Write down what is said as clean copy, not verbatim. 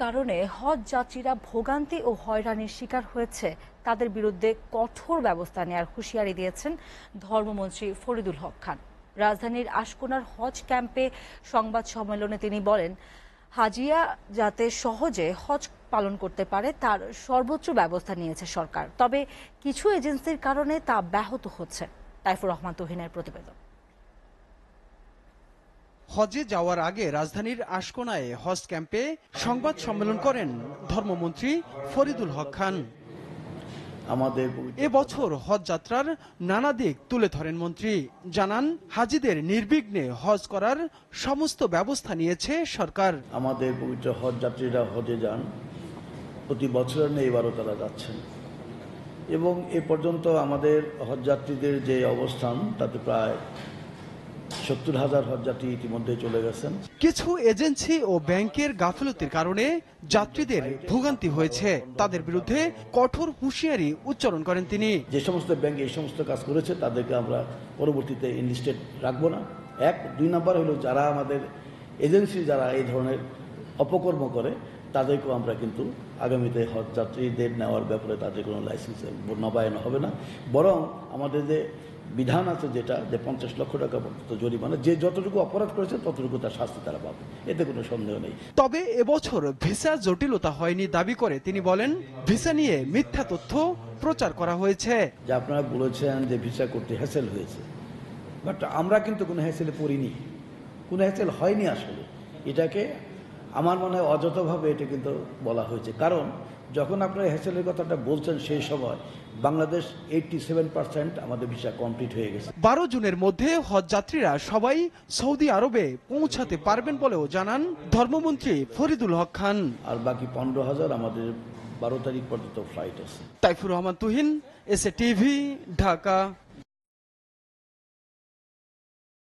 কারণে হজ যাত্রীরা ভোগান্তি ও হয়রানির শিকার হয়েছে তাদের বিরুদ্ধে কঠোর ব্যবস্থা নেওয়ার হুঁশিয়ারি দিয়েছেন ধর্মমন্ত্রী ফরিদুল হক খান। রাজধানীর আশকোনার হজ ক্যাম্পে সংবাদ সম্মেলনে তিনি বলেন, হাজিরা যাতে সহজে হজ পালন করতে পারে তার সর্বোচ্চ ব্যবস্থা নিয়েছে সরকার, তবে কিছু এজেন্সির কারণে তা ব্যাহত হচ্ছে। তাইফুর রহমান তুহিনের প্রতিবেদন। হজে যাওয়ার আগে রাজধানীর আশকোনায় হজ ক্যাম্পে সংবাদ সম্মেলন করেন ধর্মমন্ত্রী ফরিদুল হক খান। এবছর হজ যাত্রার নানা দিক তুলে ধরেন মন্ত্রী। জানান, হাজিদের নির্বিঘ্নে হজ করার সমস্ত ব্যবস্থা নিয়েছে সরকার। আমাদের পবিত্র হজ যাত্রীরা হজে যান, প্রতি বছর এবারও তারা যাচ্ছেন এবং এ পর্যন্ত আমাদের হজ যাত্রীদের যে অবস্থান তাতে প্রায় 70,000 হজযাত্রী ইতিমধ্যে চলে গেছেন। কিছু এজেন্সি ও ব্যাংকের গাফিলতির কারণে যাত্রীদের ভোগান্তি হয়েছে, তাদের বিরুদ্ধে কঠোর হুঁশিয়ারি উচ্চারণ করেন তিনি। যে সমস্ত ব্যাংক এই সমস্ত কাজ করেছে তাদেরকে আমরা পরবর্তীতে ইনলিস্টেড রাখবো না। এক, দুই নাম্বার হলো যারা আমাদের এজেন্সি যারা এই ধরনের অপকর্ম করে তাদেরকেও আমরা কিন্তু আগামীতে হজ যাত্রীদের নেওয়ার ব্যাপারে তাদের কোনো লাইসেন্স নবায়ন হবে না, বরং আমাদের যে বিধান আছে যেটা যে 50 লক্ষ টাকা পর্যন্ত জরিমানা, যে যতটুকু অপরাধ করেছে ততটুকু তার শাস্তি তারা পাবে, এতে কোনো সন্দেহ নেই। তবে এবছর ভিসা জটিলতা হয়নি দাবি করে তিনি বলেন, ভিসা নিয়ে মিথ্যা তথ্য প্রচার করা হয়েছে। যে আপনারা বলেছেন যে ভিসা করতে হ্যাসেল হয়েছে, বাট আমরা কিন্তু কোনো হ্যাসেলে পড়িনি, কোনো হ্যাসেল হয়নি। আসলে এটাকে আমার মনে হয় অযথাভাবে এটা কিন্তু বলা হয়েছে, কারণ যখন আপনারা হ্যাসেলের কথাটা বলছেন সেই সময় বাংলাদেশ 87% আমাদের ভিসা কমপ্লিট হয়ে গেছে। 12 জুনের মধ্যে হজ যাত্রীরা সবাই সৌদি আরবে পৌঁছাতে পারবেন বলেও জানান ধর্মমন্ত্রী ফরিদুল হক খান। আর বাকি 15,000 আমাদের 12 তারিখ পর্যন্ত ফ্লাইট আছে। Taifur Rahman Tuhin, SA TV, Dhaka.